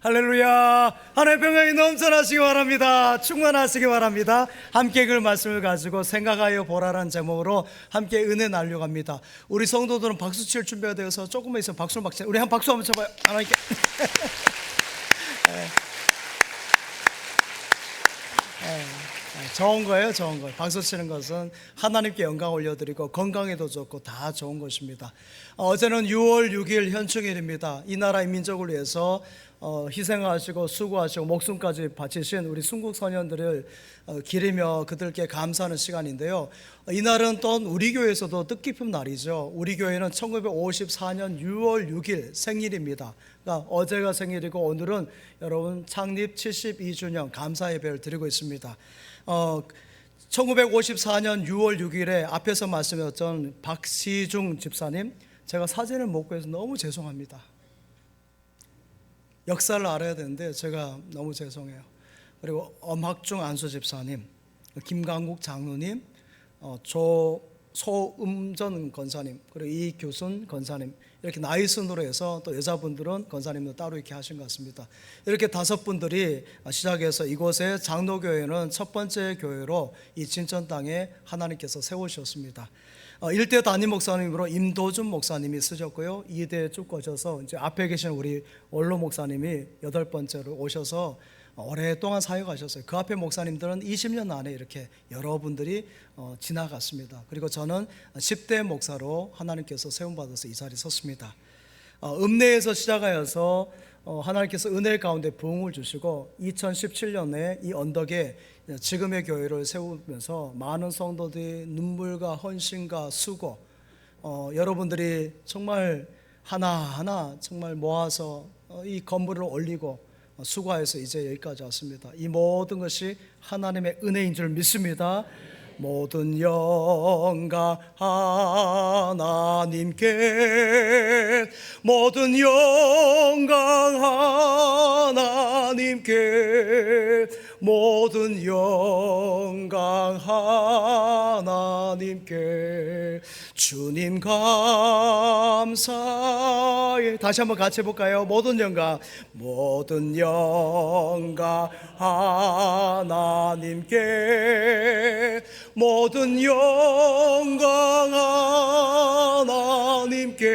할렐루야. 하나님의 평강이 넘쳐나시기 바랍니다. 충만하시기 바랍니다. 함께 그 말씀을 가지고 생각하여 보라라는 제목으로 함께 은혜 나누려고 합니다. 우리 성도들은 박수 칠 준비가 되어서 조금만 있으면 박수를 막 치세요. 우리 한 박수 한번 쳐봐요. 하나님께. 좋은 거예요, 좋은 거. 박수 치는 것은 하나님께 영광 올려드리고 건강에도 좋고 다 좋은 것입니다. 어제는 6월 6일 현충일입니다. 이 나라 이 민족을 위해서 희생하시고 수고하시고 목숨까지 바치신 우리 순국 선현들을 기리며 그들께 감사하는 시간인데요. 이날은 또 우리 교회에서도 뜻깊은 날이죠. 우리 교회는 1954년 6월 6일 생일입니다. 그러니까 어제가 생일이고 오늘은 여러분 창립 72주년 감사 예배를 드리고 있습니다. 1954년 6월 6일에 앞에서 말씀드렸던 박시중 집사님, 제가 사진을 못 구해서 너무 죄송합니다. 역사를 알아야 되는데 제가 너무 죄송해요. 그리고 엄학중 안수 집사님, 김강국 장로님, 소음전 권사님, 그리고 이교순 권사님, 이렇게 나이 순으로 해서 또 여자분들은 권사님도 따로 이렇게 하신 것 같습니다. 이렇게 5분들이 시작해서 이곳에 장로교회는 첫 번째 교회로 이 진천 땅에 하나님께서 세우셨습니다. 1대 담임 목사님으로 임도준 목사님이 쓰셨고요. 2대 쭉 거셔서 이제 앞에 계신 우리 원로 목사님이 8번째로 오셔서 오랫동안 사역하셨어요. 그 앞에 목사님들은 20년 안에 이렇게 여러분들이 지나갔습니다. 그리고 저는 10대 목사로 하나님께서 세움받아서 이 자리에 섰습니다. 읍내에서 시작하여서 하나님께서 은혜 가운데 부흥을 주시고 2017년에 이 언덕에 지금의 교회를 세우면서 많은 성도들이 눈물과 헌신과 수고, 여러분들이 정말 하나하나 정말 모아서 이 건물을 올리고 수고해서 이제 여기까지 왔습니다. 이 모든 것이 하나님의 은혜인 줄 믿습니다. 모든 영광 하나님께, 모든 영광 하나님께, 모든 영광 하나님께. 주님 감사해. 다시 한번 같이 해볼까요? 모든 영광, 모든 영광 하나님께, 모든 영광 하나님께,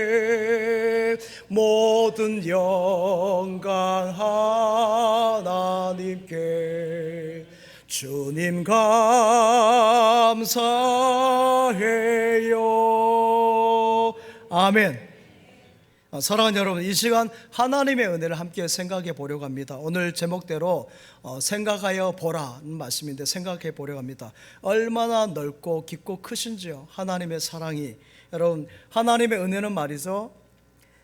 모든 영광 하나님께. 주님 감사해요. 아멘. 사랑하는 여러분, 이 시간 하나님의 은혜를 함께 생각해 보려고 합니다. 오늘 제목대로 생각하여 보라는 말씀인데 생각해 보려고 합니다. 얼마나 넓고 깊고 크신지요, 하나님의 사랑이. 여러분, 하나님의 은혜는 말이죠,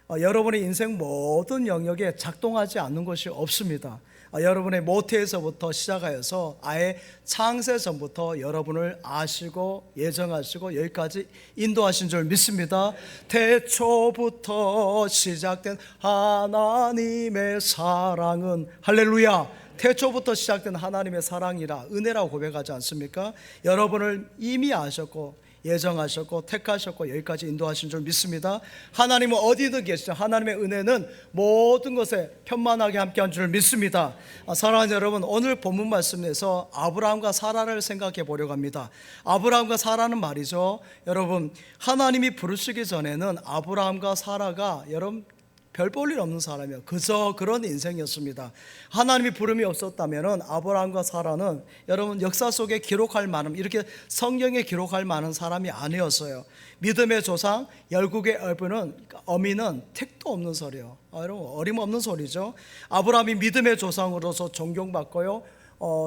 여러분의 인생 모든 영역에 작동하지 않는 것이 없습니다. 여러분의 모태에서부터 시작하여서 아예 창세 전부터 여러분을 아시고 예정하시고 여기까지 인도하신 줄 믿습니다. 태초부터 시작된 하나님의 사랑은, 할렐루야, 태초부터 시작된 하나님의 사랑이라 은혜라고 고백하지 않습니까? 여러분을 이미 아셨고 예정하셨고 택하셨고 여기까지 인도하신 줄 믿습니다. 하나님은 어디든 계시죠. 하나님의 은혜는 모든 것에 편만하게 함께한 줄 믿습니다. 사랑하는 여러분, 오늘 본문 말씀에서 아브라함과 사라를 생각해 보려고 합니다. 아브라함과 사라는 말이죠, 여러분, 하나님이 부르시기 전에는 아브라함과 사라가 여러분 별 볼 일 없는 사람이에요. 그저 그런 인생이었습니다. 하나님이 부름이 없었다면 아브라함과 사라는 여러분 역사 속에 기록할 만한, 이렇게 성경에 기록할 만한 사람이 아니었어요. 믿음의 조상 열국의 어미는 택도 없는 소리예요. 여러분, 어림없는 소리죠. 아브라함이 믿음의 조상으로서 존경받고요,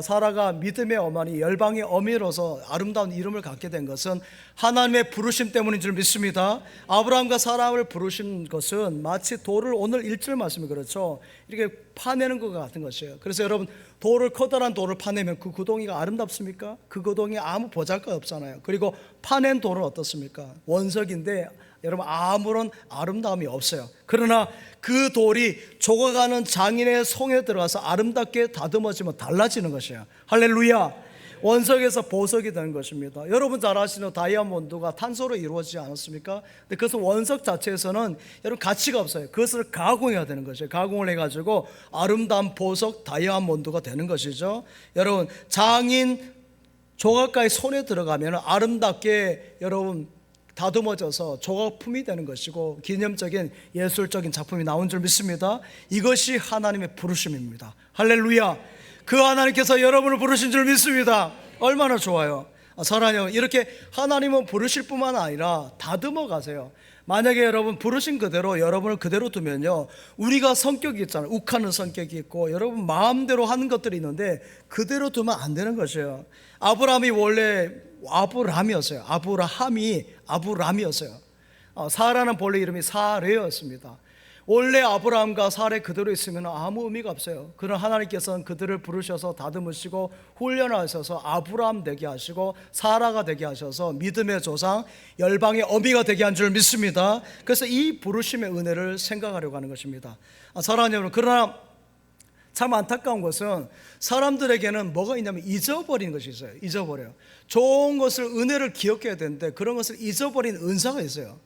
사라가 믿음의 어머니, 열방의 어미로서 아름다운 이름을 갖게 된 것은 하나님의 부르심 때문인 줄 믿습니다. 아브라함과 사라를 부르신 것은 마치 돌을, 오늘 1절 말씀이 그렇죠, 이렇게 파내는 것 같은 것이에요. 그래서 여러분, 커다란 돌을 파내면 그 구덩이가 아름답습니까? 그 구덩이 아무 보잘것 없잖아요. 그리고 파낸 돌은 어떻습니까? 원석인데 여러분 아무런 아름다움이 없어요. 그러나 그 돌이 조각하는 장인의 손에 들어가서 아름답게 다듬어지면 달라지는 것이에요. 할렐루야. 원석에서 보석이 되는 것입니다. 여러분 잘 아시는 다이아몬드가 탄소로 이루어지지 않았습니까? 근데 그것은 원석 자체에서는 여러분 가치가 없어요. 그것을 가공해야 되는 것이에요. 가공을 해가지고 아름다운 보석 다이아몬드가 되는 것이죠. 여러분 장인 조각가의 손에 들어가면 아름답게 여러분 다듬어져서 조각품이 되는 것이고 기념적인 예술적인 작품이 나온 줄 믿습니다. 이것이 하나님의 부르심입니다. 할렐루야. 그 하나님께서 여러분을 부르신 줄 믿습니다. 얼마나 좋아요. 사랑하는 여러분, 이렇게 하나님은 부르실 뿐만 아니라 다듬어 가세요. 만약에 여러분 부르신 그대로 여러분을 그대로 두면요, 우리가 성격이 있잖아요. 욱하는 성격이 있고 여러분 마음대로 하는 것들이 있는데 그대로 두면 안 되는 것이에요. 아브라함이 원래 아브람이었어요. 아브람이었어요. 사라는 본래 이름이 사레였습니다. 원래 아브라함과 사레 그대로 있으면 아무 의미가 없어요. 그러나 하나님께서는 그들을 부르셔서 다듬으시고 훈련하셔서 아브라함 되게 하시고 사라가 되게 하셔서 믿음의 조상 열방의 어미가 되게 한 줄 믿습니다. 그래서 이 부르심의 은혜를 생각하려고 하는 것입니다. 사랑하는 여러분, 그러나 참 안타까운 것은 사람들에게는 뭐가 있냐면 잊어버리는 것이 있어요. 잊어버려요. 좋은 것을, 은혜를 기억해야 되는데 그런 것을 잊어버린 은사가 있어요.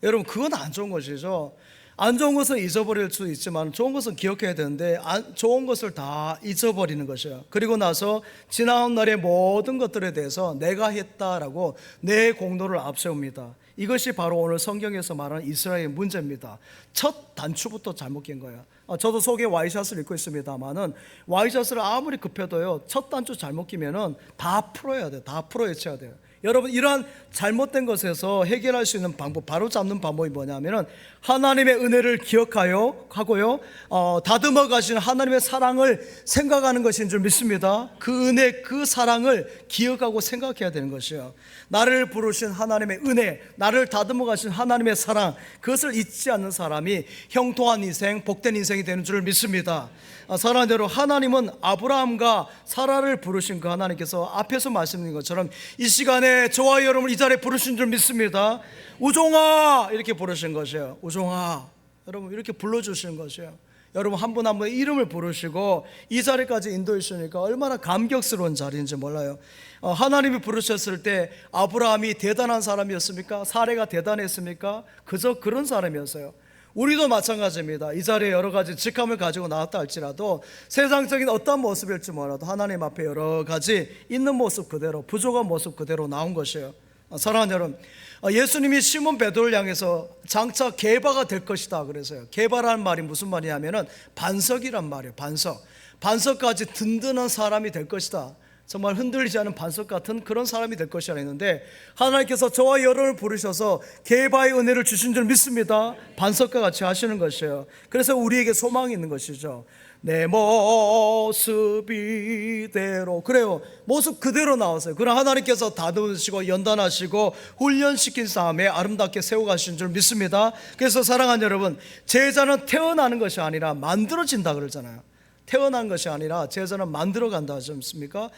여러분, 그건 안 좋은 것이죠. 안 좋은 것은 잊어버릴 수 있지만 좋은 것은 기억해야 되는데 좋은 것을 다 잊어버리는 것이에요. 그리고 나서 지나온 날의 모든 것들에 대해서 내가 했다라고 내 공로를 앞세웁니다. 이것이 바로 오늘 성경에서 말하는 이스라엘의 문제입니다. 첫 단추부터 잘못 낀 거예요. 저도 속에 와이샷을 입고 있습니다만은 와이샷을 아무리 급해도요, 첫 단추 잘못 끼면은 다 풀어야 돼요. 다 풀어헤쳐야 돼요. 여러분, 이러한 잘못된 것에서 해결할 수 있는 방법, 바로 잡는 방법이 뭐냐면은 하나님의 은혜를 기억하고요, 다듬어 가신 하나님의 사랑을 생각하는 것인 줄 믿습니다. 그 은혜, 그 사랑을 기억하고 생각해야 되는 것이에요. 나를 부르신 하나님의 은혜, 나를 다듬어 가신 하나님의 사랑, 그것을 잊지 않는 사람이 형통한 인생, 복된 인생이 되는 줄 믿습니다. 사랑하는 여러분, 하나님은 아브라함과 사라를 부르신 그 하나님께서 앞에서 말씀드린 것처럼 이 시간에 저와 여러분을 이 자리에 부르신 줄 믿습니다. 우종아, 이렇게 부르신 것이에요. 우종아, 여러분 이렇게 불러주시는 것이에요. 여러분 한 분 한 분의 이름을 부르시고 이 자리까지 인도해 주시니까 얼마나 감격스러운 자리인지 몰라요. 하나님이 부르셨을 때 아브라함이 대단한 사람이었습니까? 사레가 대단했습니까? 그저 그런 사람이었어요. 우리도 마찬가지입니다. 이 자리에 여러 가지 직함을 가지고 나왔다 할지라도 세상적인 어떤 모습일지 몰라도 하나님 앞에 여러 가지 있는 모습 그대로, 부족한 모습 그대로 나온 것이에요. 사랑하는 여러분, 예수님이 시몬 베드로를 향해서 장차 게바가 될 것이다 그래서요. 게바라는 말이 무슨 말이냐면은 반석이란 말이에요. 반석까지 든든한 사람이 될 것이다. 정말 흔들리지 않은 반석 같은 그런 사람이 될 것이라 했는데 하나님께서 저와 여러분을 부르셔서 게바의 은혜를 주신 줄 믿습니다. 반석과 같이 하시는 것이에요. 그래서 우리에게 소망이 있는 것이죠. 내 모습 이대로, 그래요, 모습 그대로 나왔어요. 그러나 하나님께서 다듬으시고 연단하시고 훈련시킨 다음에 아름답게 세워가신 줄 믿습니다. 그래서 사랑하는 여러분, 제자는 태어나는 것이 아니라 만들어진다 그러잖아요. 태어난 것이 아니라 제자는 만들어간다 하지 않습니까?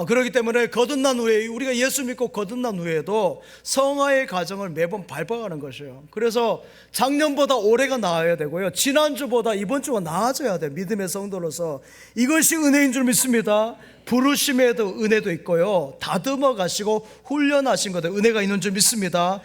그렇기 때문에 거듭난 후에, 우리가 예수 믿고 거듭난 후에도 성화의 과정을 매번 밟아가는 것이에요. 그래서 작년보다 올해가 나아야 되고요, 지난주보다 이번 주가 나아져야 돼요. 믿음의 성도로서 이것이 은혜인 줄 믿습니다. 부르심에도 은혜도 있고요, 다듬어 가시고 훈련하신 것에 은혜가 있는 줄 믿습니다.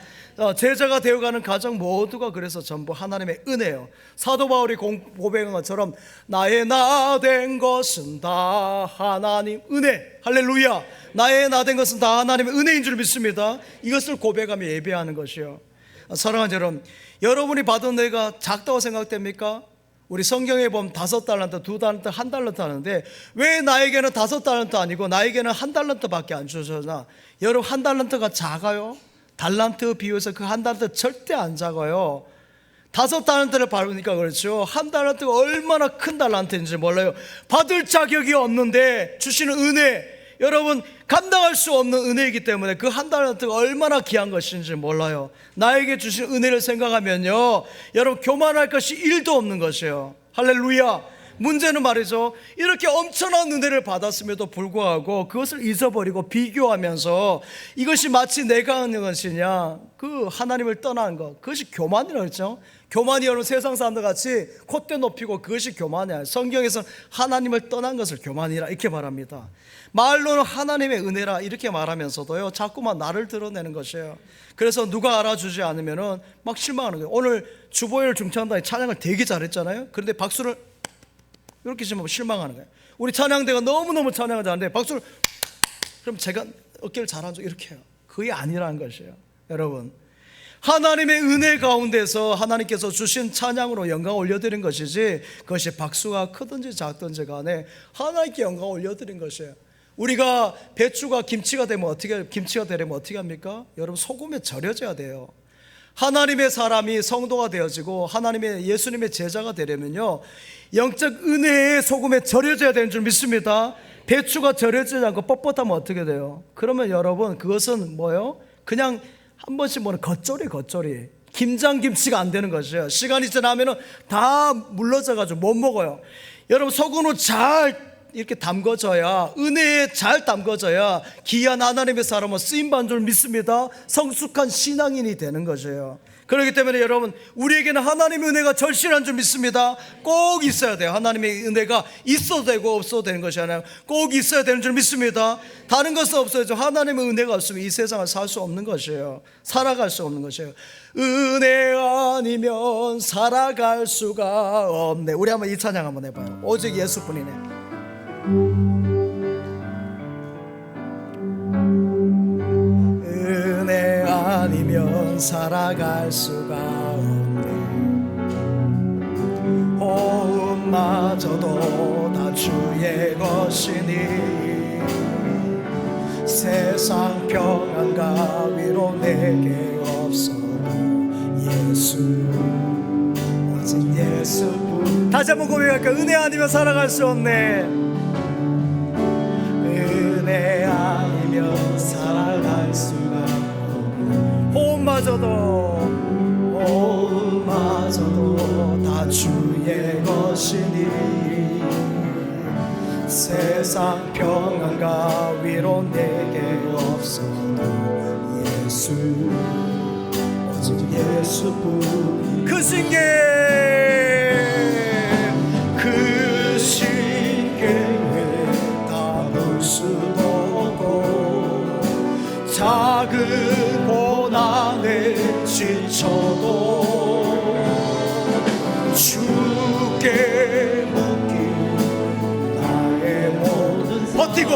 제자가 되어가는 가정 모두가 그래서 전부 하나님의 은혜예요. 사도 바울이 고백한 것처럼 나의 나 된 것은 다 하나님 은혜, 할렐루야. 나의 나 된 것은 다 하나님의 은혜인 줄 믿습니다. 이것을 고백하며 예배하는 것이요. 사랑하는 여러분, 여러분이 받은 은혜가 작다고 생각됩니까? 우리 성경에 보면 5달란트, 2달란트, 1달란트 하는데 왜 나에게는 5달란트 아니고 나에게는 1달란트 밖에 안 주셨나? 여러분, 1달란트가 작아요? 달란트 비유해서 그 1달란트 절대 안 작아요. 5달란트를 받으니까 그렇죠. 1달란트가 얼마나 큰 달란트인지 몰라요. 받을 자격이 없는데 주시는 은혜, 여러분 감당할 수 없는 은혜이기 때문에 그 1달란트가 얼마나 귀한 것인지 몰라요. 나에게 주신 은혜를 생각하면요, 여러분 교만할 것이 1도 없는 것이에요. 할렐루야. 문제는 말이죠, 이렇게 엄청난 은혜를 받았음에도 불구하고 그것을 잊어버리고 비교하면서 이것이 마치 내가 하는 것이냐, 그 하나님을 떠나는 것, 그것이 교만이라고 했죠. 교만이 여러분 세상 사람들 같이 콧대 높이고 그것이 교만이야. 성경에서는 하나님을 떠난 것을 교만이라 이렇게 말합니다. 말로는 하나님의 은혜라 이렇게 말하면서도요, 자꾸만 나를 드러내는 것이에요. 그래서 누가 알아주지 않으면은 막 실망하는 거예요. 오늘 주보일 중창단이 찬양을 되게 잘했잖아요. 그런데 박수를 이렇게 치면 실망하는 거예요. 우리 찬양대가 너무너무 찬양을 잘하는데 박수를, 그럼 제가 어깨를 잘한 적 이렇게 해요. 그게 아니라는 것이에요. 여러분, 하나님의 은혜 가운데서 하나님께서 주신 찬양으로 영광 올려드린 것이지, 그것이 박수가 크든지 작든지 간에 하나님께 영광 올려드린 것이에요. 우리가 배추가 김치가 되면 어떻게 합니까? 여러분, 소금에 절여져야 돼요. 하나님의 사람이 성도가 되어지고 하나님의 예수님의 제자가 되려면요, 영적 은혜의 소금에 절여져야 되는 줄 믿습니다. 배추가 절여지지 않고 뻣뻣하면 어떻게 돼요? 그러면 여러분, 그것은 뭐예요? 그냥 한 번씩 뭐는 겉절이 김장김치가 안 되는 것이에요. 시간이 지나면 다 물러져가지고 못 먹어요. 여러분, 소금으로 잘 이렇게 담궈져야, 은혜에 잘 담궈져야 귀한 하나님의 사람은 쓰임받는 줄 믿습니다. 성숙한 신앙인이 되는 것이에요. 그렇기 때문에 여러분, 우리에게는 하나님의 은혜가 절실한 줄 믿습니다. 꼭 있어야 돼요. 하나님의 은혜가 있어도 되고 없어도 되는 것이 아니라 꼭 있어야 되는 줄 믿습니다. 다른 것은 없어야죠. 하나님의 은혜가 없으면 이 세상을 살 수 없는 것이에요. 살아갈 수 없는 것이에요. 은혜 아니면 살아갈 수가 없네. 우리 한번 이 찬양 한번 해봐요. 오직 예수뿐이네. 은혜 아니면 살아갈 수가 없네. 호흡마저도 다 주의 것이니 세상 평안과 위로 내게 없어도 예수, 오직 예수뿐. 다시 한번 고백할까? 은혜 아니면 살아갈 수 없네. 은혜 아니면 살아갈 수가 없네. 호흡마저도 다 주의 것이니 세상 평안과 위로 내게 없어도 예수, 오직 예수뿐. 그 신께 수도 없고 작은 고난에 지쳐도 주께 맡긴 나의 모든 버티고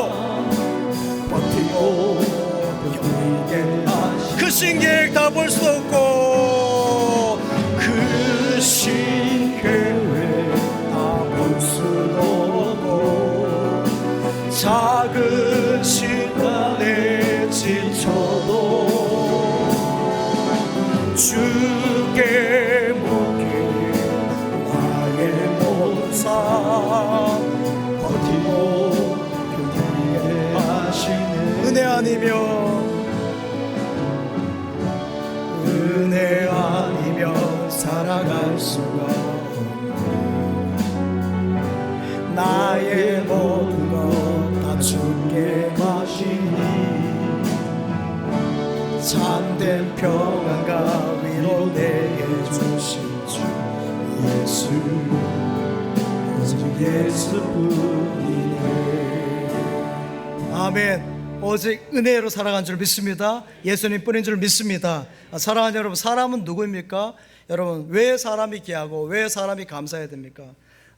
용기게 하시. 그 신계획 다 볼 수 없고 그 신계획 다 볼 수도 없고 작은 시간에 지쳐도 주께 맡긴 나의 모든 삶 버티고 견디게 하시는 은혜 아니면 살아갈 수가 없네. 나의 모든 것 다 주께 마시니 참된 평안과 위로 내게 주신 주 예수, 오직 예수뿐이네. 아멘. 오직 은혜로 살아간 줄 믿습니다. 예수님 뿐인 줄 믿습니다. 사랑하는 여러분, 사람은 누구입니까? 여러분, 왜 사람이 귀하고 왜 사람이 감사해야 됩니까?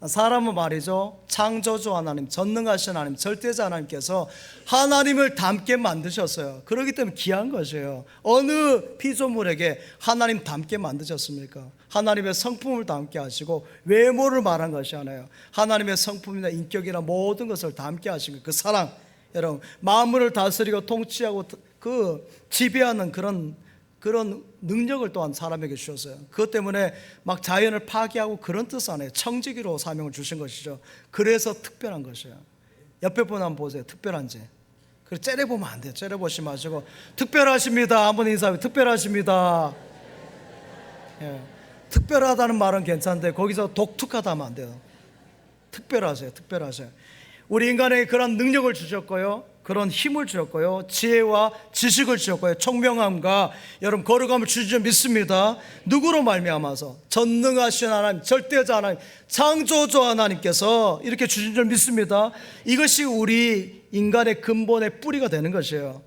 사람은 말이죠, 창조주 하나님, 전능하신 하나님, 절대자 하나님께서 하나님을 닮게 만드셨어요. 그렇기 때문에 귀한 것이에요. 어느 피조물에게 하나님 닮게 만드셨습니까? 하나님의 성품을 닮게 하시고 외모를 말한 것이 아니에요. 하나님의 성품이나 인격이나 모든 것을 닮게 하신 것, 그 사랑. 여러분, 만물을 다스리고 통치하고 그 지배하는 그런 능력을 또한 사람에게 주셨어요. 그것 때문에 막 자연을 파괴하고 그런 뜻 안에 청지기로 사명을 주신 것이죠. 그래서 특별한 것이에요. 옆에 분 한번 보세요. 특별한지. 그리고 째려보면 안 돼요. 째려보지 마시고 특별하십니다. 한번 인사하면 특별하십니다. 예. 특별하다는 말은 괜찮은데 거기서 독특하다 하면 안 돼요. 특별하세요. 특별하세요. 우리 인간에게 그런 능력을 주셨고요, 그런 힘을 주셨고요, 지혜와 지식을 주셨고요, 총명함과 여러분 거룩함을 주신 줄 믿습니다. 누구로 말미암아서? 전능하신 하나님, 절대자 하나님, 창조주 하나님께서 이렇게 주신 줄 믿습니다. 이것이 우리 인간의 근본의 뿌리가 되는 것이에요.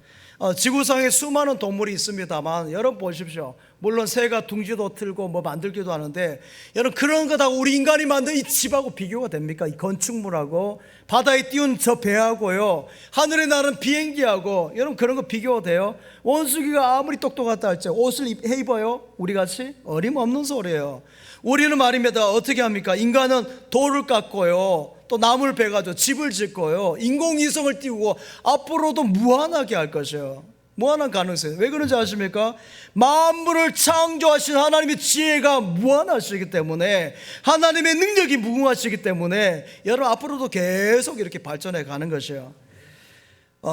지구상에 수많은 동물이 있습니다만 여러분 보십시오. 물론 새가 둥지도 틀고 뭐 만들기도 하는데, 여러분 그런 거 다 우리 인간이 만든 이 집하고 비교가 됩니까? 이 건축물하고 바다에 띄운 저 배하고요, 하늘에 나는 비행기하고, 여러분 그런 거 비교가 돼요? 원숭이가 아무리 똑똑하다 할지 옷을 입어요? 우리같이? 어림없는 소리예요. 우리는 말입니다, 어떻게 합니까? 인간은 돌을 깎고요, 또 나무를 베가지고 집을 짓고요, 인공위성을 띄우고 앞으로도 무한하게 할 것이에요. 무한한 가능성이에요. 왜 그런지 아십니까? 만물을 창조하신 하나님의 지혜가 무한하시기 때문에, 하나님의 능력이 무궁하시기 때문에 여러분 앞으로도 계속 이렇게 발전해 가는 것이에요.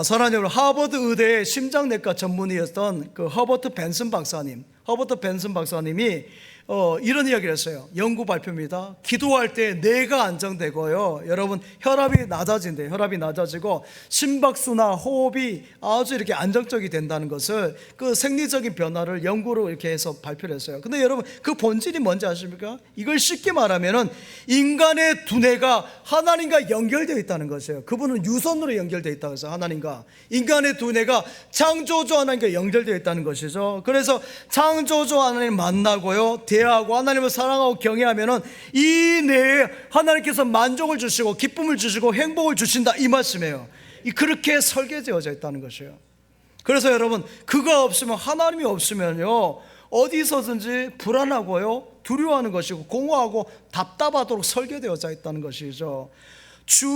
사랑하는 여러분, 하버드 의대의 심장내과 전문의였던 그 허버트 벤슨 박사님이 이런 이야기를 했어요. 연구 발표입니다. 기도할 때 뇌가 안정되고요, 여러분 혈압이 낮아진대요. 혈압이 낮아지고 심박수나 호흡이 아주 이렇게 안정적이 된다는 것을, 그 생리적인 변화를 연구로 이렇게 해서 발표를 했어요. 근데 여러분 그 본질이 뭔지 아십니까? 이걸 쉽게 말하면은 인간의 두뇌가 하나님과 연결되어 있다는 것이에요. 그분은 유선으로 연결되어 있다고 해서 하나님과, 인간의 두뇌가 창조주 하나님과 연결되어 있다는 것이죠. 그래서 창조주 하나님 만나고요, 대하고 하나님을 사랑하고 경외하면은 이 뇌에 하나님께서 만족을 주시고 기쁨을 주시고 행복을 주신다, 이 말씀이에요. 그렇게 설계되어져 있다는 것이에요. 그래서 여러분 그거 없으면, 하나님이 없으면요, 어디서든지 불안하고요, 두려워하는 것이고 공허하고 답답하도록 설계되어져 있다는 것이죠. 주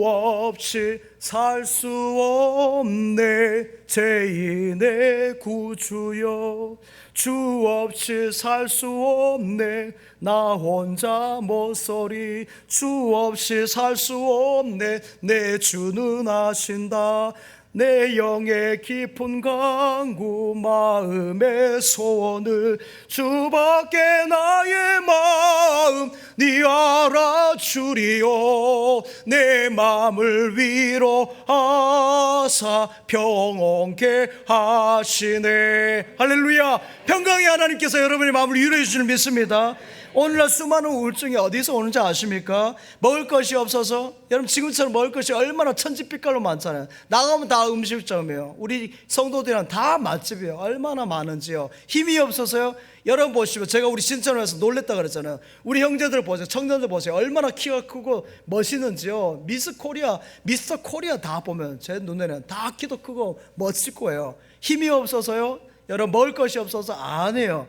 없이 살 수 없네 죄인의 구주여, 주 없이 살 수 없네 나 혼자 못소리, 주 없이 살 수 없네 내 주는 아신다, 내 영의 깊은 강구 마음의 소원을, 주밖에 나의 마음 네 알아주리요, 내 마음을 위로하사 평온케 하시네. 할렐루야. 평강의 하나님께서 여러분의 마음을 위로해 주시는 믿습니다. 오늘날 수많은 우울증이 어디서 오는지 아십니까? 먹을 것이 없어서, 여러분 지금처럼 먹을 것이 얼마나 천지빛깔로 많잖아요. 나가면 다 음식점이에요. 우리 성도들이랑 다 맛집이에요. 얼마나 많은지요. 힘이 없어서요. 여러분 보시면, 제가 우리 신천에서 놀랬다 그랬잖아요. 우리 형제들 보세요, 청년들 보세요, 얼마나 키가 크고 멋있는지요. 미스터 코리아 다 보면 제 눈에는 다 키도 크고 멋있고요. 힘이 없어서요, 여러분 먹을 것이 없어서 안 해요.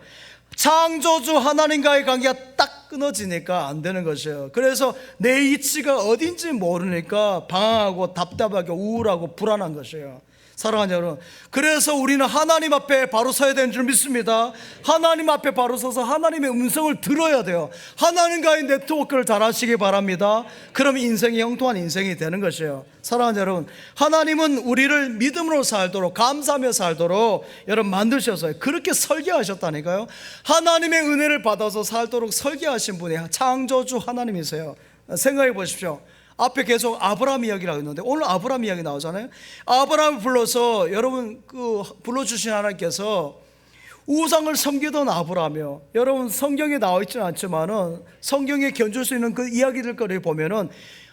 창조주 하나님과의 관계가 딱 끊어지니까 안 되는 것이에요. 그래서 내 이치가 어딘지 모르니까 방황하고 답답하고 우울하고 불안한 것이에요. 사랑하는 여러분, 그래서 우리는 하나님 앞에 바로 서야 되는 줄 믿습니다. 하나님 앞에 바로 서서 하나님의 음성을 들어야 돼요. 하나님과의 네트워크를 잘 하시기 바랍니다. 그러면 인생이 형통한 인생이 되는 것이에요. 사랑하는 여러분, 하나님은 우리를 믿음으로 살도록, 감사하며 살도록 여러분 만드셔서 그렇게 설계하셨다니까요. 하나님의 은혜를 받아서 살도록 설계하신 분이 창조주 하나님이세요. 생각해 보십시오. 앞에 계속 아브라함 이야기를 하고 있는데 오늘 아브라함 이야기 나오잖아요. 아브라함을 불러서, 여러분 불러주신 하나님께서 우상을 섬기던 아브라함이요. 여러분 성경에 나와 있지는 않지만은 성경에 견줄 수 있는 그 이야기들거리 보면은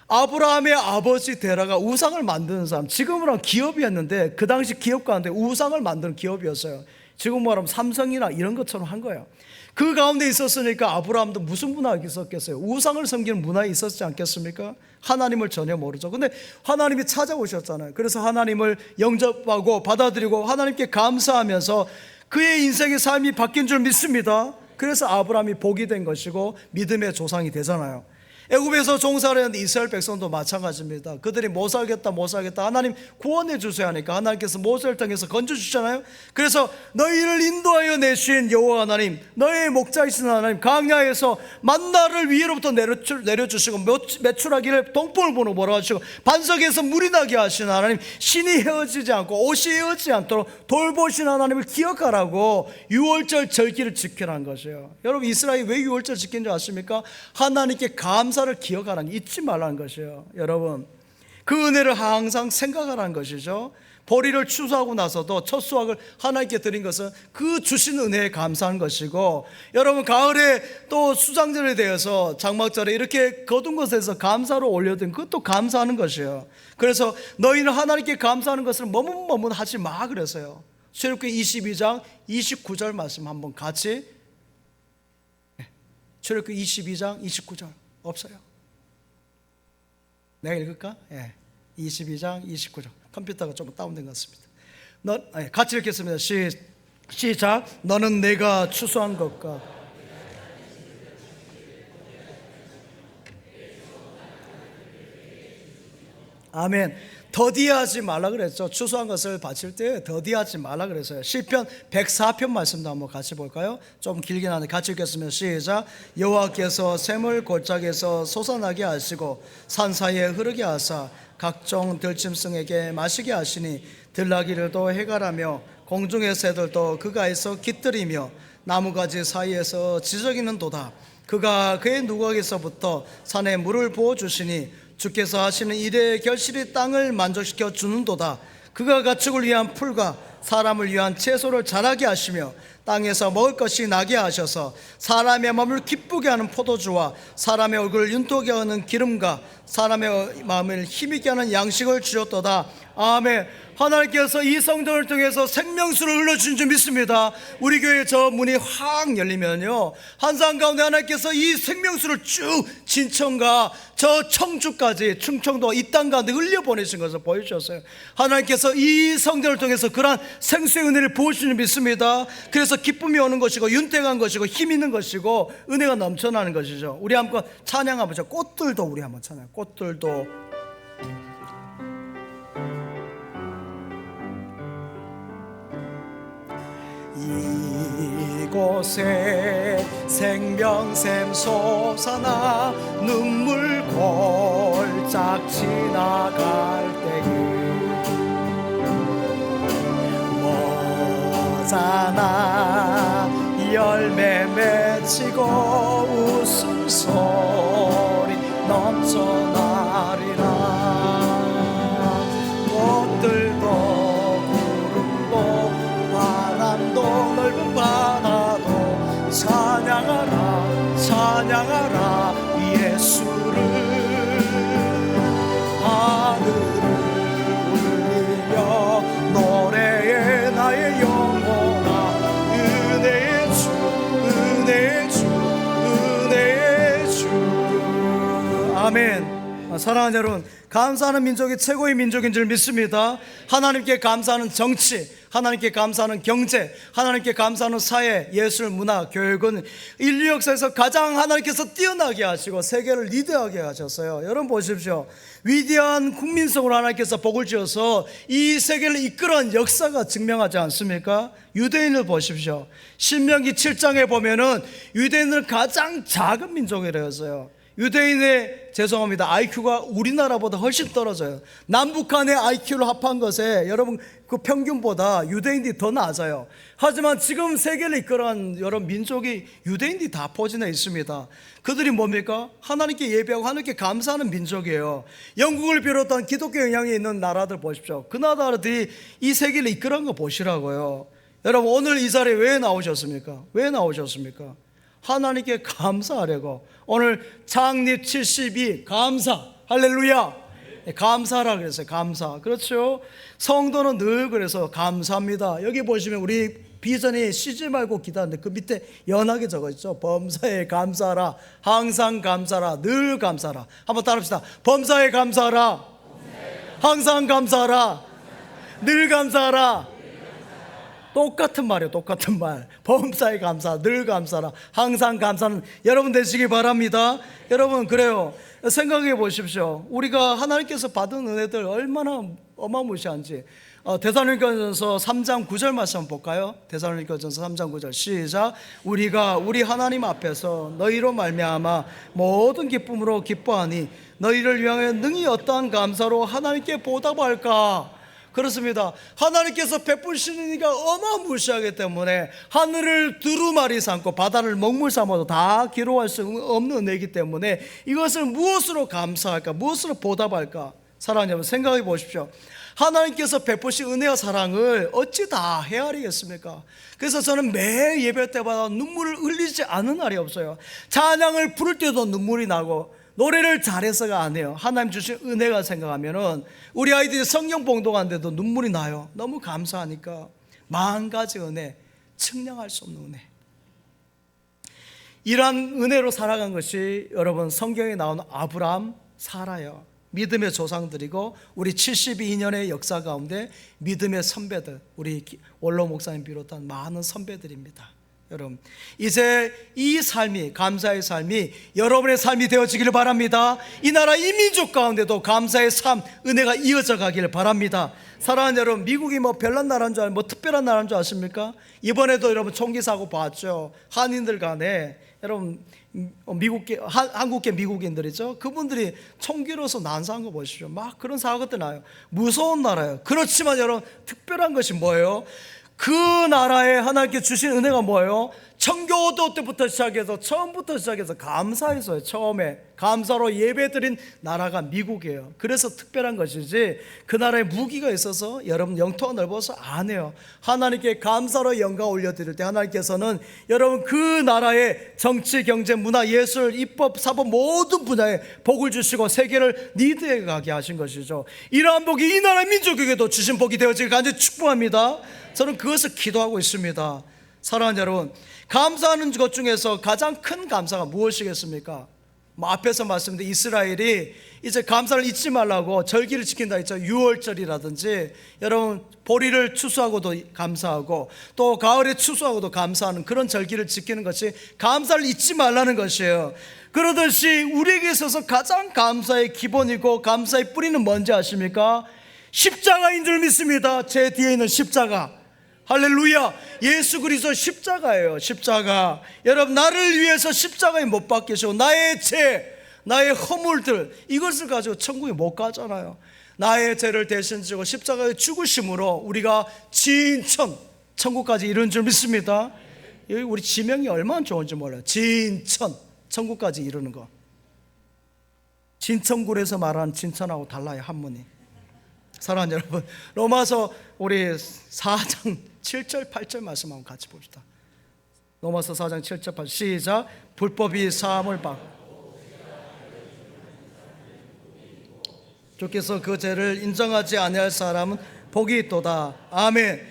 아브라함의 아버지 데라가 우상을 만드는 사람, 지금은 기업이었는데 그 당시 기업 가운데 우상을 만드는 기업이었어요. 지금 말하면 삼성이나 이런 것처럼 한 거예요. 그 가운데 있었으니까 아브라함도 무슨 문화가 있었겠어요? 우상을 섬기는 문화가 있었지 않겠습니까? 하나님을 전혀 모르죠. 근데 하나님이 찾아오셨잖아요. 그래서 하나님을 영접하고 받아들이고 하나님께 감사하면서 그의 인생의 삶이 바뀐 줄 믿습니다. 그래서 아브라함이 복이 된 것이고 믿음의 조상이 되잖아요. 애굽에서 종살이 했는데 이스라엘 백성도 마찬가지입니다. 그들이 못 살겠다 하나님 구원해 주셔야 하니까 하나님께서 모세를 통해서 건져주잖아요. 그래서 너희를 인도하여 내신 여호와 하나님, 너희의 목자이신 하나님, 강야에서 만나를 위로부터 내려주시고 매출하기를 동풍을 보는 보라 하시고 반석에서 물이 나게 하신 하나님, 신이 헤어지지 않고 옷이 헤어지지 않도록 돌보신 하나님을 기억하라고 유월절 절기를 지키라는 것이에요. 여러분 이스라엘이 왜 유월절 지킨 줄 아십니까? 하나님께 감사하는 감사를 기억하라는, 잊지 말라는 것이에요. 여러분, 그 은혜를 항상 생각하라는 것이죠. 보리를 추수하고 나서도 첫 수확을 하나님께 드린 것은 그 주신 은혜에 감사하는 것이고, 여러분 가을에 또 수장절에 대해서 장막절에 이렇게 거둔 것에서 감사로 올려드린 그것도 감사하는 것이에요. 그래서 너희는 하나님께 감사하는 것을 머뭇머뭇하지 마 그래서요. 출애굽기 22장 29절 말씀 한번 같이. 출애굽기 22장 29절 없어요? 내가 읽을까? 22장 29절. 컴퓨터가 좀 다운된 것 같습니다. 같이 읽겠습니다. 시작. 너는 내가 추수한 것과 아멘. 더디하지 말라 그랬죠. 추수한 것을 바칠 때 더디하지 말라 그랬어요. 시편 104편 말씀도 한번 같이 볼까요? 좀 길긴 한데 같이 읽겠습니다. 시작. 여호와께서 샘을 골짜기에서 솟아나게 하시고 산 사이에 흐르게 하사 각종 들짐승에게 마시게 하시니 들나귀들도 해갈하며 공중의 새들도 그 가에서 깃들이며 나무가지 사이에서 지저귀는 도다. 그가 그의 누각에서부터 산에 물을 부어주시니 주께서 하시는 일의 결실이 땅을 만족시켜 주는도다. 그가 가축을 위한 풀과 사람을 위한 채소를 자라게 하시며 땅에서 먹을 것이 나게 하셔서 사람의 마음을 기쁘게 하는 포도주와 사람의 얼굴을 윤통하게 하는 기름과 사람의 마음을 힘있게 하는 양식을 주셨도다. 아멘. 하나님께서 이 성전을 통해서 생명수를 흘려주신 줄 믿습니다. 우리 교회 저 문이 확 열리면요, 한산 가운데 하나님께서 이 생명수를 쭉 진천과 저 청주까지, 충청도 이 땅 가운데 흘려보내신 것을 보여주셨어요. 하나님께서 이 성전을 통해서 그러한 생수의 은혜를 부어주신 줄 믿습니다. 그래서 기쁨이 오는 것이고 윤택한 것이고 힘 있는 것이고 은혜가 넘쳐나는 것이죠. 우리 한번 찬양 한번 죠. 꽃들도 우리 한번 찬양. 꽃들도 이곳에 생명샘 솟아나 눈물 골짝 지나갈 때에 모자나 열매 맺히고 웃음소리 넘쳐나리라. 꽃들도 넓은 바다도 찬양하라 찬양하라 예수를. 하늘을 울리며 노래해 나의 영혼아. 은혜의 주 은혜의 주 은혜의 주. 아멘. 사랑하는 여러분, 감사하는 민족이 최고의 민족인 줄 믿습니다. 하나님께 감사하는 정치, 하나님께 감사하는 경제, 하나님께 감사하는 사회, 예술, 문화, 교육은 인류 역사에서 가장 하나님께서 뛰어나게 하시고 세계를 리드하게 하셨어요. 여러분 보십시오. 위대한 국민성으로 하나님께서 복을 지어서 이 세계를 이끌어온 역사가 증명하지 않습니까? 유대인을 보십시오. 신명기 7장에 보면은 유대인은 가장 작은 민족이라서요. 유대인의 죄송합니다 IQ가 우리나라보다 훨씬 떨어져요. 남북한의 IQ를 합한 것에 여러분 그 평균보다 유대인들이 더 낮아요. 하지만 지금 세계를 이끌어간 여러 민족이 유대인들이 다 포진해 있습니다. 그들이 뭡니까? 하나님께 예배하고 하나님께 감사하는 민족이에요. 영국을 비롯한 기독교 영향이 있는 나라들 보십시오. 그 나라들이 이 세계를 이끌어간 거 보시라고요. 여러분 오늘 이 자리에 왜 나오셨습니까? 왜 나오셨습니까? 하나님께 감사하려고. 오늘 창립 72 감사, 할렐루야. 감사라 그랬어요. 감사. 그렇죠. 성도는 늘 그래서 감사합니다. 여기 보시면 우리 비전이 쉬지 말고 기도하는데 그 밑에 연하게 적어 있죠. 범사에 감사하라, 항상 감사하라, 늘 감사하라. 한번 따라합시다. 범사에 감사하라, 항상 감사하라, 늘 감사하라. 똑같은 말이에요. 똑같은 말. 범사에 감사, 늘 감사라, 항상 감사는 여러분 되시기 바랍니다. 여러분 그래요. 생각해 보십시오. 우리가 하나님께서 받은 은혜들 얼마나 어마무시한지. 데살로니가전서 3장 9절 말씀 한번 볼까요? 데살로니가전서 3장 9절 시작. 우리가 우리 하나님 앞에서 너희로 말미암아 모든 기쁨으로 기뻐하니 너희를 위하여 능히 어떠한 감사로 하나님께 보답할까. 그렇습니다. 하나님께서 베푸시는 이가 어마무시하기 때문에 하늘을 두루마리 삼고 바다를 먹물 삼아도 다 기록할 수 없는 은혜이기 때문에 이것을 무엇으로 감사할까? 무엇으로 보답할까? 사랑하는 여러분, 생각해 보십시오. 하나님께서 베푸신 은혜와 사랑을 어찌 다 헤아리겠습니까? 그래서 저는 매 예배 때마다 눈물을 흘리지 않은 날이 없어요. 찬양을 부를 때도 눈물이 나고 노래를 잘해서가 아니에요. 하나님 주신 은혜가 생각하면은 우리 아이들이 성경 봉독하는데도 눈물이 나요. 너무 감사하니까. 만 가지 은혜, 측량할 수 없는 은혜. 이러한 은혜로 살아간 것이 여러분 성경에 나오는 아브라함, 사라요. 믿음의 조상들이고 우리 72년의 역사 가운데 믿음의 선배들, 우리 원로 목사님 비롯한 많은 선배들입니다. 여러분, 이제 이 삶이, 감사의 삶이 여러분의 삶이 되어지기를 바랍니다. 이 나라 이 민족 가운데도 감사의 삶, 은혜가 이어져 가기를 바랍니다. 사랑하는 여러분, 미국이 뭐 별난 나라인 줄 알고 뭐 특별한 나라인 줄 아십니까? 이번에도 여러분 총기 사고 봤죠. 한인들 간에 여러분 한국계 미국인들이죠. 그분들이 총기로서 난사한 거 보십시오. 막 그런 사고들 나요. 무서운 나라예요. 그렇지만 여러분, 특별한 것이 뭐예요? 그 나라에 하나님께 주신 은혜가 뭐예요? 청교도 때부터 시작해서 처음부터 시작해서 감사했어요. 처음에 감사로 예배드린 나라가 미국이에요. 그래서 특별한 것이지 그 나라에 무기가 있어서 여러분 영토가 넓어서 안 해요. 하나님께 감사로 영광 올려드릴 때 하나님께서는 여러분 그 나라의 정치, 경제, 문화, 예술, 입법, 사법 모든 분야에 복을 주시고 세계를 리드해 가게 하신 것이죠. 이러한 복이 이 나라 민족에게도 주신 복이 되어지길 간절히 축복합니다. 저는 그것을 기도하고 있습니다. 사랑하는 여러분, 감사하는 것 중에서 가장 큰 감사가 무엇이겠습니까? 뭐 앞에서 말씀드린 이스라엘이 이제 감사를 잊지 말라고 절기를 지킨다 했죠. 6월절이라든지 여러분 보리를 추수하고도 감사하고 또 가을에 추수하고도 감사하는 그런 절기를 지키는 것이 감사를 잊지 말라는 것이에요. 그러듯이 우리에게 있어서 가장 감사의 기본이고 감사의 뿌리는 뭔지 아십니까? 십자가인 줄 믿습니다. 제 뒤에 있는 십자가, 할렐루야, 예수 그리스도 십자가예요. 십자가. 여러분, 나를 위해서 십자가에 못 박히시고 나의 죄, 나의 허물들, 이것을 가지고 천국에 못 가잖아요. 나의 죄를 대신 지고 십자가에 죽으심으로 우리가 진천, 천국까지 이른 줄 믿습니다. 여기 우리 지명이 얼마나 좋은지 몰라요. 진천, 천국까지 이르는 거. 진천굴에서 말하는 진천하고 달라요, 한문이. 사랑하는 여러분, 로마서 우리 4장 7절 8절 말씀 한번 같이 봅시다. 로마서 4장 7절 8절 시작. 불법이 사함을 받고 주께서 그 죄를 인정하지 아니할 사람은 복이 있도다. 아멘.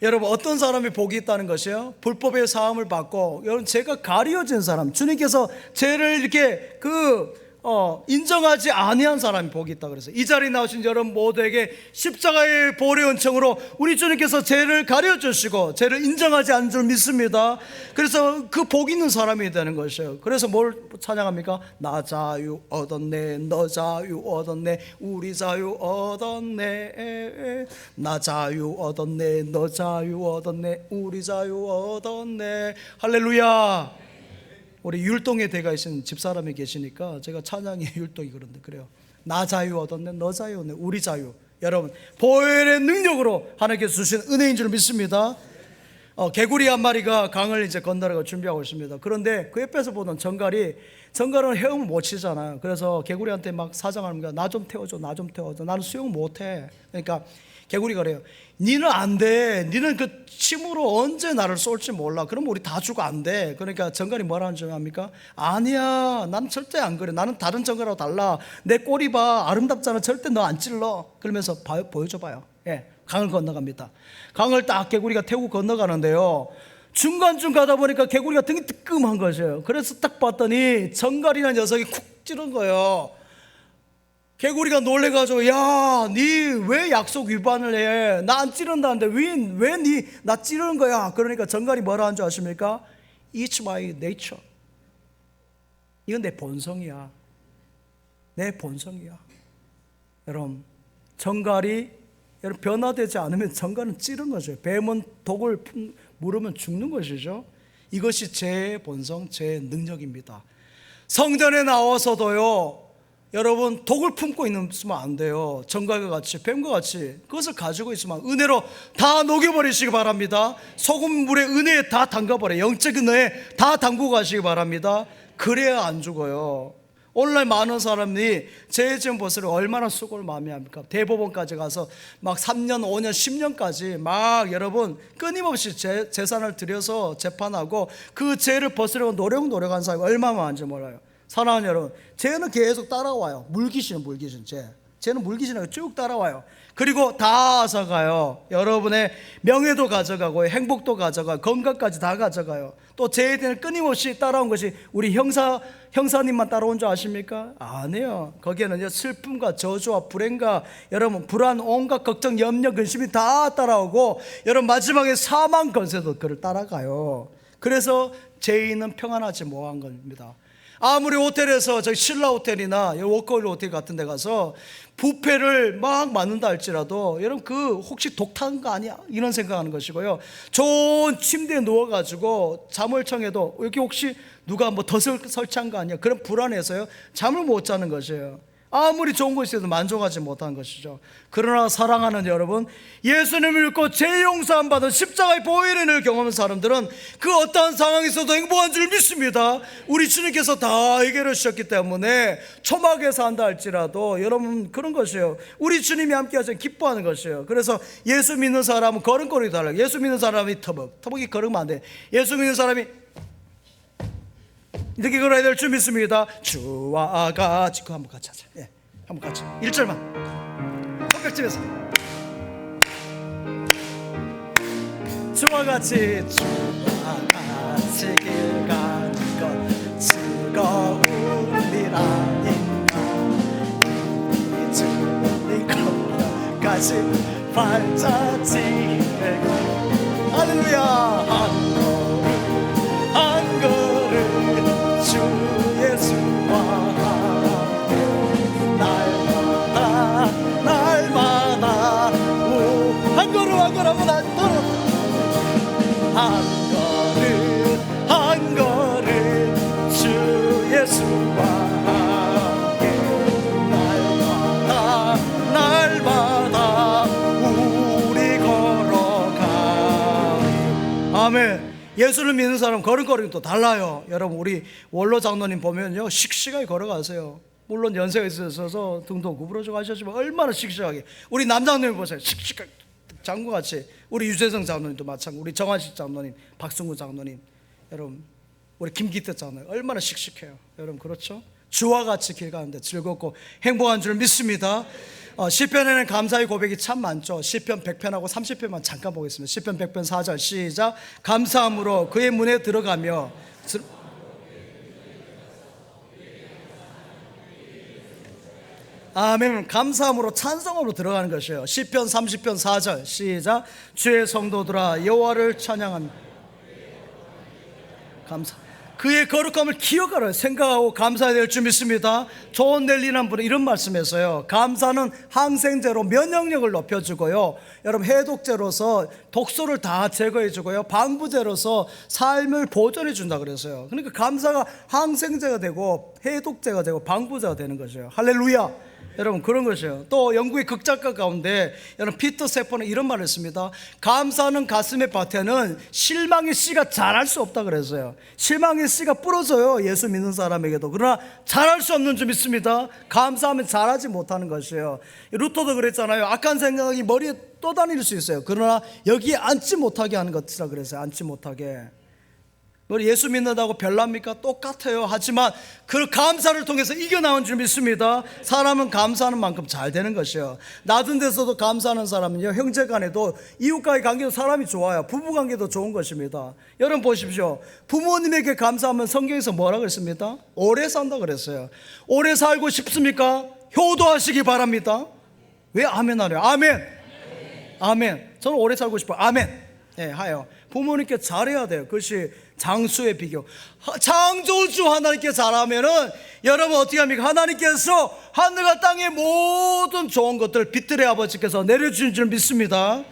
여러분, 어떤 사람이 복이 있다는 것이요? 불법의 사함을 받고 여러분 죄가 가려진 사람, 주님께서 죄를 이렇게 인정하지 아니한 사람이 복이 있다 그래서 이 자리에 나오신 여러분 모두에게 십자가의 보혈의 은총으로 우리 주님께서 죄를 가려주시고 죄를 인정하지 않는 줄 믿습니다. 그래서 그 복 있는 사람이 되는 것이에요. 그래서 뭘 찬양합니까? 나 자유 얻었네, 너 자유 얻었네, 우리 자유 얻었네, 나 자유 얻었네, 너 자유 얻었네, 우리 자유 얻었네. 할렐루야. 우리 율동에 대가 있는 집사람이 계시니까 제가 찬양이 율동이 그런데 그래요. 나 자유 얻었네, 너 자유 얻네, 우리 자유. 여러분, 보혈의 능력으로 하나님께서 주신 은혜인 줄 믿습니다. 개구리 한 마리가 강을 이제 건너려고 준비하고 있습니다. 그런데 그 옆에서 보던 정갈은 헤엄을 못 치잖아요. 그래서 개구리한테 막 사정합니다. 나 좀 태워줘, 나 좀 태워줘. 나는 수영 못해. 그러니까 개구리가 그래요. 니는 안 돼. 니는 그 침으로 언제 나를 쏠지 몰라. 그럼 우리 다 죽어. 안 돼. 그러니까 정갈이 뭐라는 줄 압니까? 아니야, 난 절대 안 그래. 나는 다른 정갈하고 달라. 내 꼬리 봐, 아름답잖아. 절대 너 안 찔러. 그러면서 보여줘봐요. 예, 강을 건너갑니다. 강을 딱 개구리가 태우고 건너가는데요, 중간쯤 가다 보니까 개구리가 등이 뜨끔한 것이에요. 그래서 딱 봤더니 정갈이라는 녀석이 쿡 찌른 거예요. 개구리가 놀래가지고, 야, 니 왜 약속 위반을 해? 나 안 찌른다는데 왜 니 나 찌르는 거야? 그러니까 정갈이 뭐라 한 줄 아십니까? It's my nature. 이건 내 본성이야. 내 본성이야. 여러분, 정갈이 변화되지 않으면 정갈은 찌른 거죠. 뱀은 독을 물으면 죽는 것이죠. 이것이 제 본성, 제 능력입니다. 성전에 나와서도요, 여러분 독을 품고 있으면 안 돼요. 정갈과 같이 뱀과 같이 그것을 가지고 있으면 은혜로 다 녹여버리시기 바랍니다. 소금물에 은혜에 다 담가버려요. 영적인 은혜에 다 담고 가시기 바랍니다. 그래야 안 죽어요. 오늘날 많은 사람들이 재해지원 보수를 얼마나 수고를 많이 합니까? 대법원까지 가서 막 3년, 5년, 10년까지 막 여러분 끊임없이 재산을 들여서 재판하고 그 죄를 벗으려고 노력한 사람이 얼마나 많은지 몰라요. 사랑하는 여러분, 죄는 계속 따라와요. 물귀신은 죄는 물귀신하고 쭉 따라와요. 그리고 다 앗아가요. 여러분의 명예도 가져가고 행복도 가져가고 건강까지 다 가져가요. 또 죄에 대한 끊임없이 따라온 것이 우리 형사님만 따라온 줄 아십니까? 아니에요. 거기에는 슬픔과 저주와 불행과 여러분 불안, 온갖 걱정, 염려, 근심이 다 따라오고 여러분 마지막에 사망 권세도 그를 따라가요. 그래서 죄인은 평안하지 못한 겁니다. 아무리 호텔에서 저기 신라 호텔이나 워커힐 호텔 같은 데 가서 뷔페를 막 맞는다 할지라도 여러분 그 혹시 독 타는 거 아니야? 이런 생각하는 것이고요. 좋은 침대에 누워가지고 잠을 청해도 여기 혹시 누가 뭐 덫을 설치한 거 아니야? 그런 불안해서요 잠을 못 자는 것이에요. 아무리 좋은 곳에도 만족하지 못한 것이죠. 그러나 사랑하는 여러분, 예수님을 믿고 죄 용서함 받은 십자가의 보혈의 은혜를 경험한 사람들은 그 어떠한 상황에서도 행복한 줄 믿습니다. 우리 주님께서 다 해결해 주셨기 때문에 초막에 산다 할지라도 여러분 그런 것이에요. 우리 주님이 함께 하시면 기뻐하는 것이에요. 그래서 예수 믿는 사람은 걸음걸이 달라요. 예수 믿는 사람이 터벅이 걸으면 안 돼. 예수 믿는 사람이 이렇게 걸어야 될 줄 믿습니다. 주와 같이 그거 한번 같이 하자. 예, 한번 같이 1절만 손뼉집에서 주와 같이 길 가는 것 즐거운 일 아닌가. 이 주님 걸어가시 발자취를 할렐루야. 한 걸음 주 예수와 함께 날마다 한 걸음 한 걸음 주 예수와 함께 날마다 우리 걸어가. 아멘. 예수를 믿는 사람 걸음걸이는 또 달라요. 여러분 우리 원로 장로님 보면요 씩씩하게 걸어가세요. 물론 연세가 있어서 등도 구부러져 가셨지만 얼마나 씩씩하게. 우리 남장님 보세요. 씩씩하게 장구같이. 우리 유재성 장로님도 마찬가지. 우리 정한식 장로님, 박승구 장로님, 여러분 우리 김기태 장로님 얼마나 씩씩해요. 여러분 그렇죠? 주와 같이 길 가는데 즐겁고 행복한 줄 믿습니다. 시편에는 감사의 고백이 참 많죠. 시편 100편하고 30편만 잠깐 보겠습니다. 시편 100편 4절 시작. 감사함으로 그의 문에 들어가며 아멘. 감사함으로 찬송으로 들어가는 것이에요. 시편 30편 4절 시작. 주의 성도들아 여호와를 찬양합니다. 감사. 그의 거룩함을 기억하라 생각하고 감사해야 될 줄 믿습니다. 존 넬리라는 분은 이런 말씀했어요. 감사는 항생제로 면역력을 높여주고요, 여러분 해독제로서 독소를 다 제거해주고요, 방부제로서 삶을 보존해준다 그랬어요. 그러니까 감사가 항생제가 되고 해독제가 되고 방부제가 되는 거죠. 할렐루야. 여러분 그런 것이에요. 또 영국의 극작가 가운데 여러분 피터 세포는 이런 말을 했습니다. 감사하는 가슴의 밭에는 실망의 씨가 자랄 수 없다 그랬어요. 실망의 씨가 부러져요, 예수 믿는 사람에게도. 그러나 자랄 수 없는 줄 믿습니다. 감사하면 자라지 못하는 것이에요. 루터도 그랬잖아요. 악한 생각이 머리에 떠다닐 수 있어요. 그러나 여기에 앉지 못하게 하는 것이라 그랬어요. 앉지 못하게. 예수 믿는다고 별납니까? 똑같아요. 하지만 그 감사를 통해서 이겨나온 줄 믿습니다. 사람은 감사하는 만큼 잘 되는 것이에요. 낮은 데서도 감사하는 사람은요, 형제간에도 이웃과의 관계도 사람이 좋아요. 부부관계도 좋은 것입니다. 여러분 보십시오. 부모님에게 감사하면 성경에서 뭐라고 했습니까? 오래 산다 그랬어요. 오래 살고 싶습니까? 효도하시기 바랍니다. 왜 아멘 하래요? 아멘. 아멘. 저는 오래 살고 싶어요. 아멘. 네, 하요. 부모님께 잘해야 돼요. 그것이 장수의 비교. 창조주 하나님께 잘하면은 여러분 어떻게 합니까? 하나님께서 하늘과 땅의 모든 좋은 것들을 빛들의 아버지께서 내려주신 줄 믿습니다.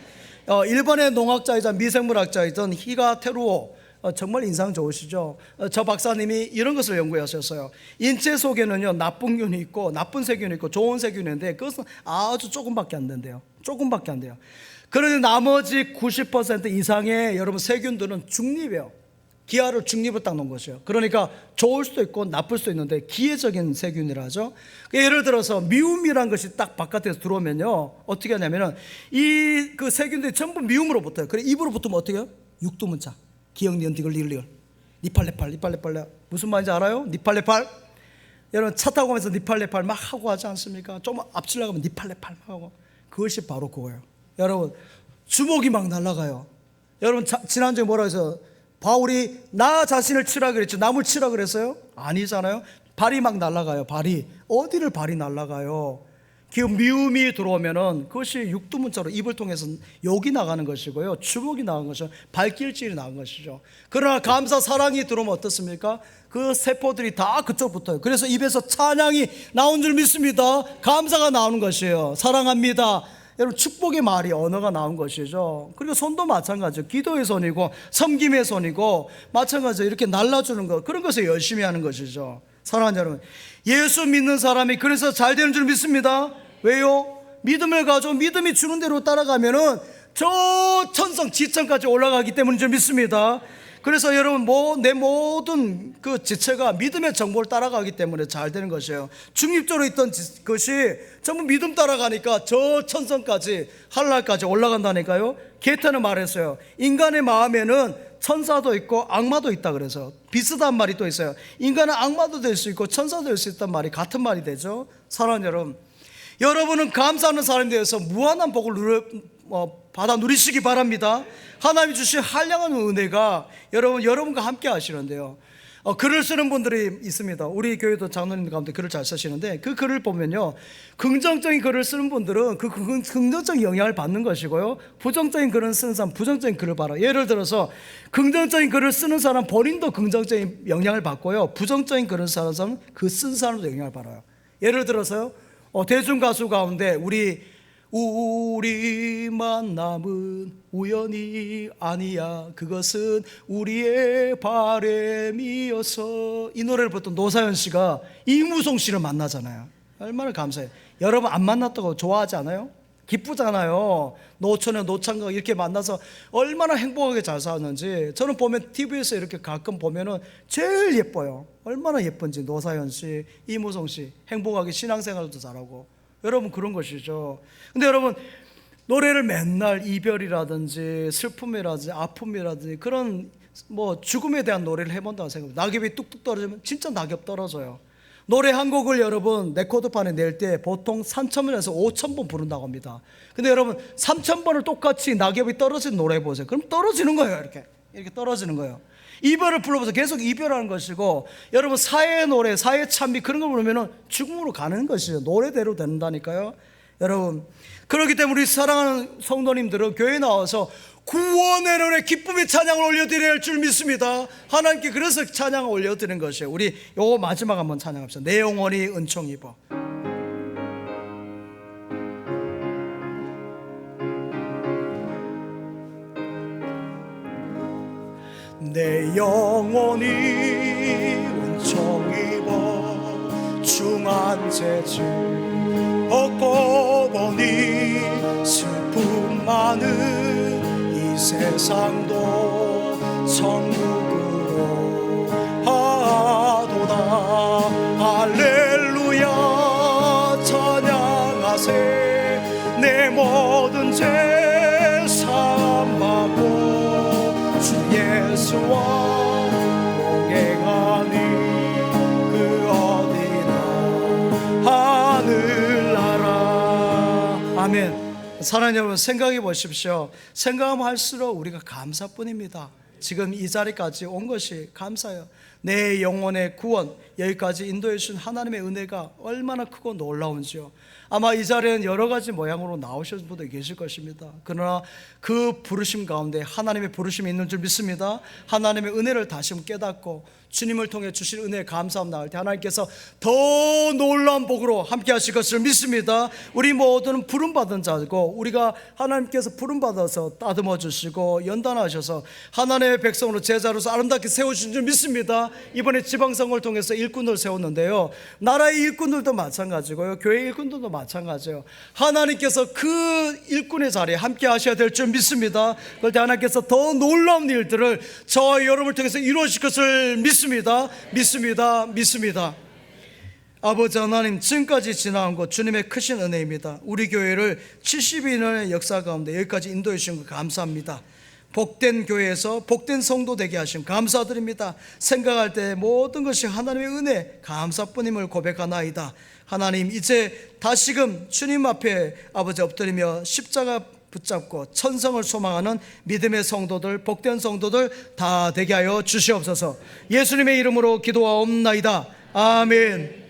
일본의 농학자이자 미생물학자이던 히가 테루오 정말 인상 좋으시죠? 저 박사님이 이런 것을 연구하셨어요. 인체 속에는요, 나쁜 균이 있고 나쁜 세균이 있고 좋은 세균이 있는데 그것은 아주 조금밖에 안 된대요. 조금밖에 안 돼요. 그런데 나머지 90% 이상의 여러분 세균들은 중립이에요. 기하를 중립을 딱 놓은 것이에요. 그러니까 좋을 수도 있고 나쁠 수도 있는데 기회적인 세균이라 하죠. 예를 들어서 미움이란 것이 딱 바깥에서 들어오면요, 어떻게 하냐면은 이 그 세균들이 전부 미움으로 붙어요. 그래 입으로 붙으면 어떻게 해요? 육두문자 기역 니은 디글 리을 리을 니팔레팔 니팔레팔레. 무슨 말인지 알아요? 니팔레팔. 여러분 차 타고 가면서 니팔레팔 막 하고 하지 않습니까? 좀 앞질러 가면 니팔레팔 막 하고. 그것이 바로 그거예요. 여러분 주먹이 막 날아가요. 여러분 지난주에 뭐라 해서 바울이 나 자신을 치라 그랬죠. 남을 치라 그랬어요? 아니잖아요. 발이 막 날아가요. 발이 어디를 발이 날아가요. 그 미움이 들어오면은 그것이 육두문자로 입을 통해서 욕이 나가는 것이고요, 주먹이 나가는 것이죠. 발길질이 나가는 것이죠. 그러나 감사 사랑이 들어오면 어떻습니까? 그 세포들이 다 그쪽 붙어요. 그래서 입에서 찬양이 나온 줄 믿습니다. 감사가 나오는 것이에요. 사랑합니다. 여러분 축복의 말이 언어가 나온 것이죠. 그리고 손도 마찬가지죠. 기도의 손이고 섬김의 손이고 마찬가지로 이렇게 날라주는 것, 그런 것을 열심히 하는 것이죠. 사랑하는 여러분, 예수 믿는 사람이 그래서 잘 되는 줄 믿습니다. 왜요? 믿음을 가지고 믿음이 주는 대로 따라가면은 저 천성 지천까지 올라가기 때문인 줄 믿습니다. 그래서 여러분 내 모든 그 지체가 믿음의 정보를 따라가기 때문에 잘 되는 것이에요. 중립적으로 있던 것이 전부 믿음 따라가니까 저 천성까지 하늘까지 올라간다니까요. 게타는 말했어요. 인간의 마음에는 천사도 있고 악마도 있다 그래서 비슷한 말이 또 있어요. 인간은 악마도 될 수 있고 천사도 될 수 있단 말이 같은 말이 되죠. 사랑하는 여러분, 여러분은 감사하는 사람에 대해서 무한한 복을 받아 누리시기 바랍니다. 하나님이 주신 한량한 은혜가 여러분과 함께 하시는데요, 글을 쓰는 분들이 있습니다. 우리 교회도 장로님 가운데 글을 잘 쓰시는데 그 글을 보면요, 긍정적인 글을 쓰는 분들은 그 긍정적인 영향을 받는 것이고요, 부정적인 글을 쓰는 사람 부정적인 글을 받아요. 예를 들어서 긍정적인 글을 쓰는 사람 본인도 긍정적인 영향을 받고요, 부정적인 글을 쓰는 사람은 그 쓴 사람도 영향을 받아요. 예를 들어서요, 대중 가수 가운데 우리 만남은 우연이 아니야, 그것은 우리의 바램이어서, 이 노래를 부르던 노사연 씨가 이무송 씨를 만나잖아요. 얼마나 감사해요. 여러분 안 만났다고 좋아하지 않아요? 기쁘잖아요. 노천에 노창각 이렇게 만나서 얼마나 행복하게 잘 사는지. 저는 보면 TV에서 이렇게 가끔 보면은 제일 예뻐요. 얼마나 예쁜지. 노사연 씨, 이무송 씨 행복하게 신앙생활도 잘하고. 여러분 그런 것이죠. 근데 여러분 노래를 맨날 이별이라든지 슬픔이라든지 아픔이라든지 그런 죽음에 대한 노래를 해본다고 생각합니다. 낙엽이 뚝뚝 떨어지면 진짜 낙엽 떨어져요. 노래 한 곡을 여러분 레코드판에 낼 때 보통 3,000번에서 5,000번 부른다고 합니다. 근데 여러분 3,000번을 똑같이 낙엽이 떨어지는 노래 해보세요. 그럼 떨어지는 거예요. 이렇게 떨어지는 거예요. 이별을 불러보세요. 계속 이별하는 것이고, 여러분 사회의 노래, 사회의 찬미 그런 거 부르면 죽음으로 가는 것이죠. 노래대로 된다니까요. 여러분 그렇기 때문에 우리 사랑하는 성도님들은 교회에 나와서 구원의 노래 기쁨의 찬양을 올려드려야 할 줄 믿습니다. 하나님께 그래서 찬양을 올려드리는 것이에요. 우리 요거 마지막 한번 찬양합시다. 내 영혼이 은총 입어. 내 영혼이 은총 입어 중한 재질 벗고 보니 슬픔 많은 이 세상도 천국으로 하도다. 할렐루야 찬양하세. 내 모든 죄 사함받고 주 예수와 동행하니 그 어디나 하늘나라. 아멘. 사랑하는 여러분, 생각해 보십시오. 생각하면 할수록 우리가 감사뿐입니다. 지금 이 자리까지 온 것이 감사해요. 내 영혼의 구원, 여기까지 인도해 주신 하나님의 은혜가 얼마나 크고 놀라운지요. 아마 이 자리에는 여러 가지 모양으로 나오신 분도 계실 것입니다. 그러나 그 부르심 가운데 하나님의 부르심이 있는 줄 믿습니다. 하나님의 은혜를 다시 한번 깨닫고 주님을 통해 주실 은혜에 감사함 나올 때 하나님께서 더 놀라운 복으로 함께 하실 것을 믿습니다. 우리 모두는 부름받은 자고, 우리가 하나님께서 부름받아서 따듬어 주시고 연단하셔서 하나님의 백성으로 제자로서 아름답게 세우신 줄 믿습니다. 이번에 지방선거를 통해서 일꾼을 세웠는데요, 나라의 일꾼들도 마찬가지고요, 교회 일꾼들도 마찬가지예요. 하나님께서 그 일꾼의 자리에 함께 하셔야 될 줄 믿습니다. 그럴 때 하나님께서 더 놀라운 일들을 저와 여러분을 통해서 이루어질 것을 믿습니다. 믿습니다. 아버지 하나님, 지금까지 지나온 것 주님의 크신 은혜입니다. 우리 교회를 72년의 역사 가운데 여기까지 인도해 주신 것 감사합니다. 복된 교회에서 복된 성도 되게 하심 감사드립니다. 생각할 때 모든 것이 하나님의 은혜 감사뿐임을 고백하나이다. 하나님, 이제 다시금 주님 앞에 아버지 엎드리며 십자가 붙잡고 천성을 소망하는 믿음의 성도들, 복된 성도들 다 되게 하여 주시옵소서. 예수님의 이름으로 기도하옵나이다. 아멘.